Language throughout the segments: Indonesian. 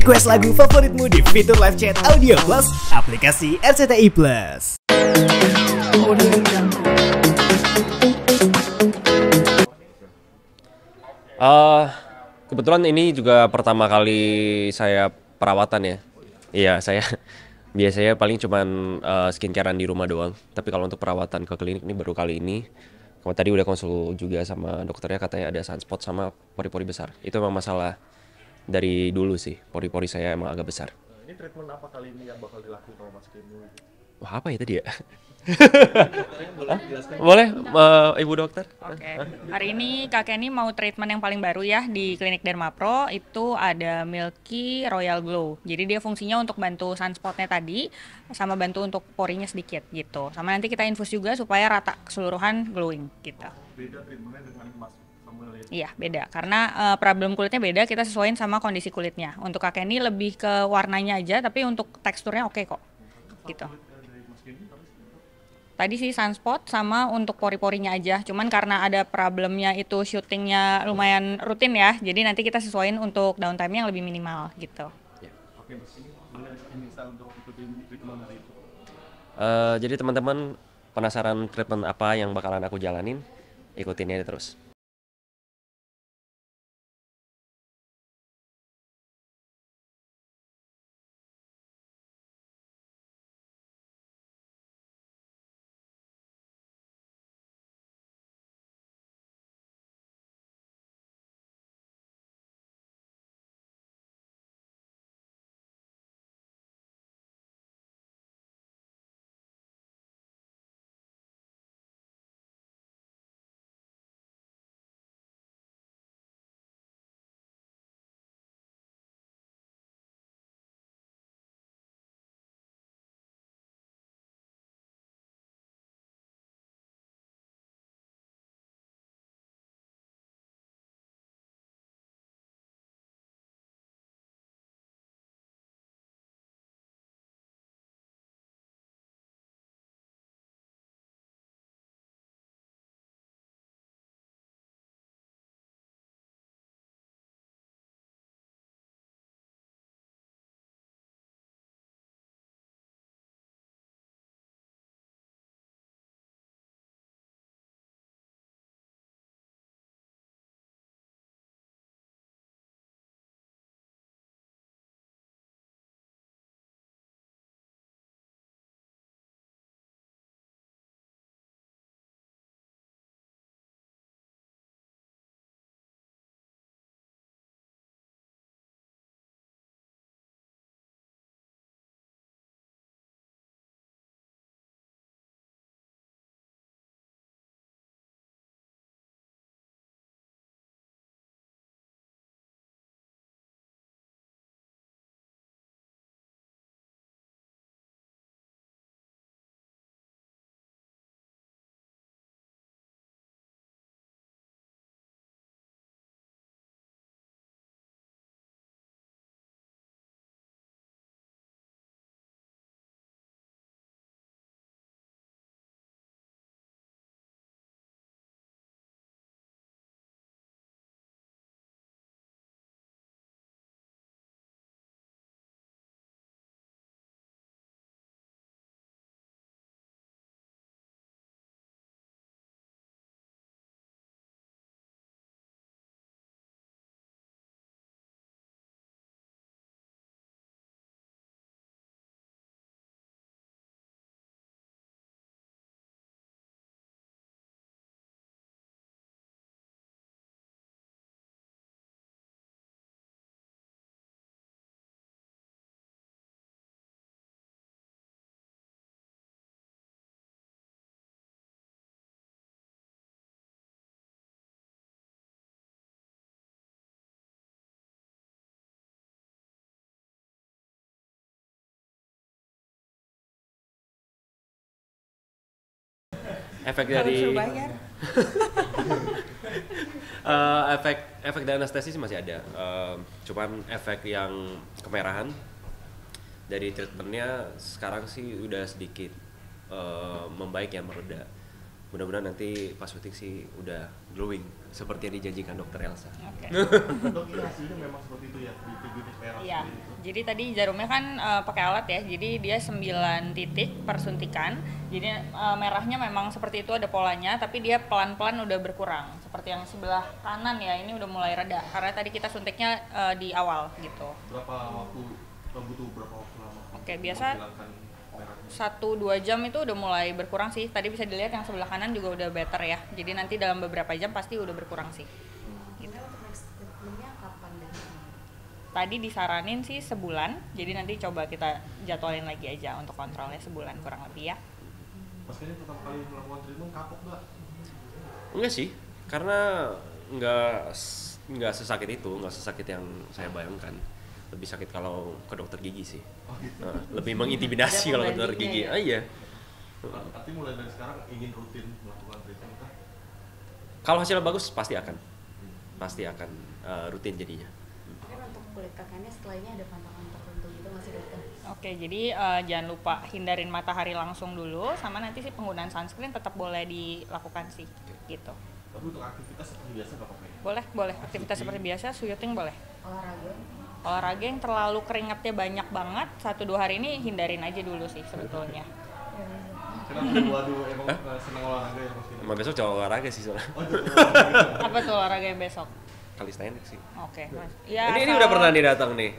Request lagu favoritmu di fitur live chat Audio Plus aplikasi RCTI Plus. Kebetulan ini juga pertama kali saya perawatan ya. Iya, saya biasanya paling cuman skincarean di rumah doang. Tapi kalau untuk perawatan ke klinik ini baru kali ini. Kalau tadi udah konsul juga sama dokternya, katanya ada sunspot sama pori-pori besar. Itu memang masalah dari dulu sih, pori-pori saya emang agak besar. Ini treatment apa kali ini yang bakal dilakukan sama Mas Kemu? Wah, apa ya tadi ya? Boleh, Ibu dokter? Oke, hari ini Kak Kenny mau treatment yang paling baru ya di klinik Dermapro, itu ada Milky Royal Glow. Jadi dia fungsinya untuk bantu sunspotnya tadi, sama bantu untuk porinya sedikit gitu. Sama nanti kita infus juga supaya rata keseluruhan glowing gitu. Beda treatmentnya dengan Mas Samuel ya? Iya, beda. Karena problem kulitnya beda, kita sesuaiin sama kondisi kulitnya. Untuk Kak Kenny lebih ke warnanya aja, tapi untuk teksturnya oke kok. Gitu. Tadi sih sunspot sama untuk pori-porinya aja. Cuman karena ada problemnya itu syutingnya lumayan rutin ya. Jadi nanti kita sesuaiin untuk downtime-nya yang lebih minimal gitu. Oke, Mas, ini boleh bisa untuk ikutin treatment hari itu? Jadi teman-teman penasaran treatment apa yang bakalan aku jalanin, ikutin aja terus. Efek dari efek dari anestesi sih masih ada. Cuman efek yang kemerahan dari treatmentnya sekarang sih udah sedikit membaik ya, mereda. mudah-mudahan nanti pas syuting sih udah glowing seperti yang dijanjikan dokter Elsa. Oke. Dok, ini hasilnya memang seperti itu ya, di titik merah Iya, seperti itu. jadi tadi jarumnya kan pakai alat ya, jadi dia 9 titik per suntikan. Jadi merahnya memang seperti itu ada polanya, tapi dia pelan-pelan udah berkurang. Seperti yang sebelah kanan ya, ini udah mulai reda karena tadi kita suntiknya di awal gitu. Butuh berapa waktu lama? Oke, biasa menghilangkan merahnya? 1-2 jam itu udah mulai berkurang sih. Tadi bisa dilihat yang sebelah kanan juga udah better ya. Jadi nanti dalam beberapa jam pasti udah berkurang sih. Gitu. Untuk next treatmentnya kapan dan Tadi disaranin sih sebulan, jadi nanti coba kita jadwalin lagi aja untuk kontrolnya sebulan kurang lebih ya. Mas Kenny pertama kali melakukan treatment kapok nggak? Enggak sih, karena nggak sesakit itu, nggak sesakit yang saya bayangkan. Lebih sakit kalau ke dokter gigi sih. Oh gitu. Nah, lebih mengintimidasi kalau ke dokter gigi. pembandingnya Iya. Artinya mulai dari sekarang ingin rutin melakukan treatment kah? Kalau hasilnya bagus pasti akan rutin jadinya. mungkin untuk kulit kakaknya setelah ini ada pantangan tertentu gitu masih dokter? Oke, jadi jangan lupa hindarin matahari langsung dulu, sama nanti sih penggunaan sunscreen tetap boleh dilakukan sih, gitu. Tapi untuk aktivitas seperti biasa nggak apa-apa ya? Boleh, aktivitas seperti biasa, syuting boleh. Olahraga? Olahraga yang terlalu keringatnya banyak banget, 1-2 hari ini hindarin aja dulu sih sebetulnya. Kenapa waduh emang senang olahraga ya Mas Kenny? Emang besok coba olahraga sih soalnya. Oh itu olahraga. Apa tuh olahraga yang besok? Kalistenik sih. Oke, Mas. Ya, ini asal- udah pernah nih datang nih.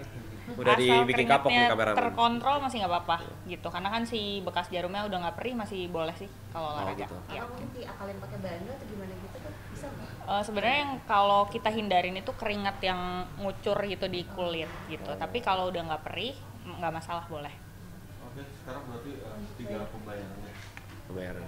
Udah asal dibikin kapok nih keringatnya kameramen. terkontrol masih nggak apa-apa gitu, karena kan si bekas jarumnya udah nggak perih, masih boleh sih kalau olahraga. gitu. Ya. Atau mungkin diakalin pakai bando atau gimana gitu kan? Bisa nggak? Sebenarnya yang kalau kita hindarin itu keringat yang ngucur gitu di kulit gitu, tapi kalau udah nggak perih nggak masalah, boleh. Oke, sekarang berarti 3 pembayarannya. Pembayaran.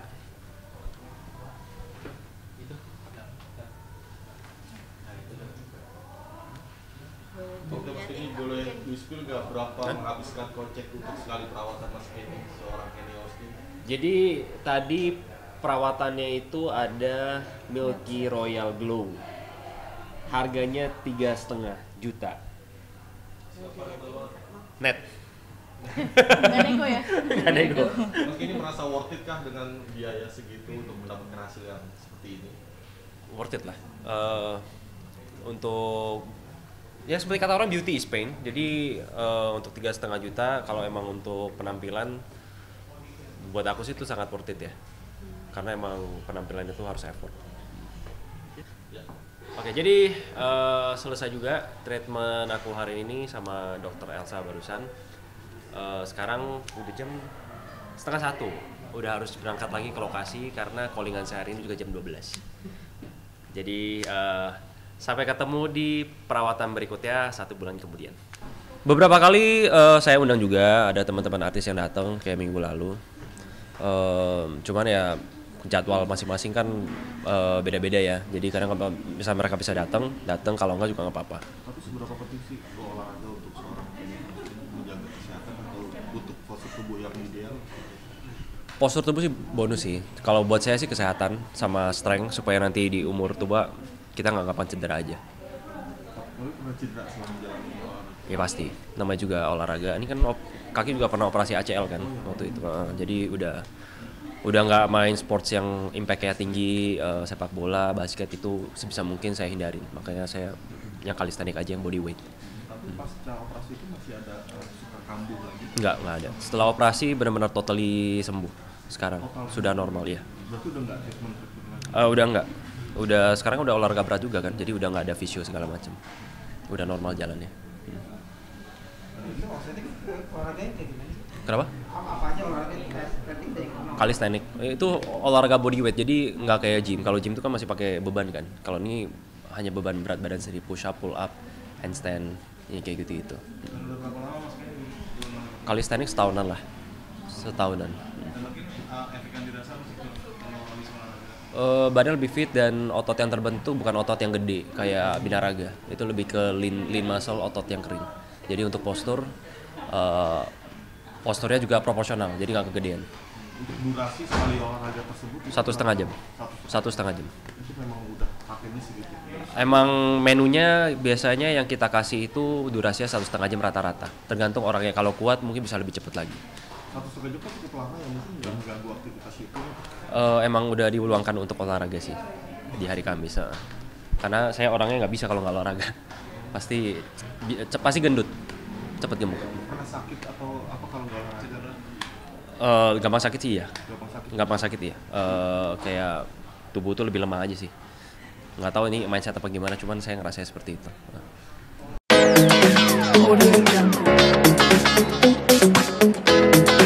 Oke Mas Kenny, boleh di-spill nggak berapa menghabiskan kocek untuk sekali perawatan Mas Kenny, seorang Kenny Austin? Jadi tadi perawatannya itu ada Milky Royal Glow. Harganya 3,5 juta. Net. Nggak nego ya? Nggak nego. Mas Kenny merasa worth it kah dengan biaya segitu untuk mendapatkan hasil yang seperti ini? Worth it lah. Untuk ya seperti kata orang, beauty is pain. Jadi untuk 3,5 juta kalau emang untuk penampilan, buat aku sih itu sangat worth it ya. Karena emang penampilan itu harus effort. Ya. Oke, jadi selesai juga treatment aku hari ini sama dokter Elsa barusan. Sekarang udah jam 12:30. Udah harus berangkat lagi ke lokasi karena callingan saya hari ini juga jam 12. Jadi sampai ketemu di perawatan berikutnya 1 bulan kemudian. Beberapa kali saya undang juga, ada teman-teman artis yang datang kayak minggu lalu. Cuman ya jadwal masing-masing kan beda-beda ya. Jadi kadang kalau bisa mereka bisa datang, kalau enggak juga nggak apa-apa. Tapi seberapa penting sih olahraga untuk seorang Kenny menjaga kesehatan atau untuk postur tubuh yang ideal? Postur tubuh sih bonus sih. Kalau buat saya sih kesehatan sama strength supaya nanti di umur tua kita nggak gampang cedera aja. Tapi pernah cedera selama menjalani olahraga? Ya pasti. Namanya juga olahraga. Ini kan kaki juga pernah operasi ACL kan waktu itu. Jadi udah nggak main sports yang impactnya tinggi, sepak bola, basket itu sebisa mungkin saya hindarin. Makanya saya yang kalistenik aja, yang body weight. Tapi pasca operasi itu masih ada suka kambuh lagi? Nggak ada. Setelah operasi benar-benar totally sembuh. Sekarang sudah normal ya. Berarti udah nggak treatment lagi? Udah nggak. Udah sekarang udah olahraga berat juga kan. Jadi udah nggak ada fisio segala macam. Udah normal jalannya. Itu maksudnya olahraganya kayak gimana? Kenapa? Apa aja olahraganya? Training dari mana? Kalistenik itu olahraga body weight, jadi nggak kayak gym. Kalau gym itu kan masih pakai beban kan. Kalau ini hanya beban berat badan sendiri, push up, pull up, handstand, ya kayak gitu gitu. Dan udah berapa lama Mas Kenny di olahraga? Kalistenik setahunan lah, setahunan. Dan mungkin efek yang dirasa masih kalau habis olahraga? Badan lebih fit dan otot yang terbentuk bukan otot yang gede kayak binaraga. Itu lebih ke lean muscle, otot yang kering. Jadi untuk posturnya juga proporsional, jadi nggak kegedean. Untuk durasi sekali olahraga tersebut? 1,5 jam. 1,5 jam. Itu memang udah pakainya segitu? Emang menunya biasanya yang kita kasih itu durasinya 1,5 jam rata-rata. Tergantung orangnya, kalau kuat mungkin bisa lebih cepat lagi. 1,5 jam kan cukup lama ya, mungkin nggak mengganggu aktivitas itu. Emang udah diluangkan untuk olahraga sih di hari Kamis. Karena saya orangnya nggak bisa kalau nggak olahraga. Pasti gendut, cepet gemuk. Pernah sakit atau apa kalau nggak olahraga? Gampang sakit sih ya. Gampang sakit ya. Kayak tubuh tuh lebih lemah aja sih. Nggak tahu ini mindset apa gimana, cuman saya ngerasa seperti itu.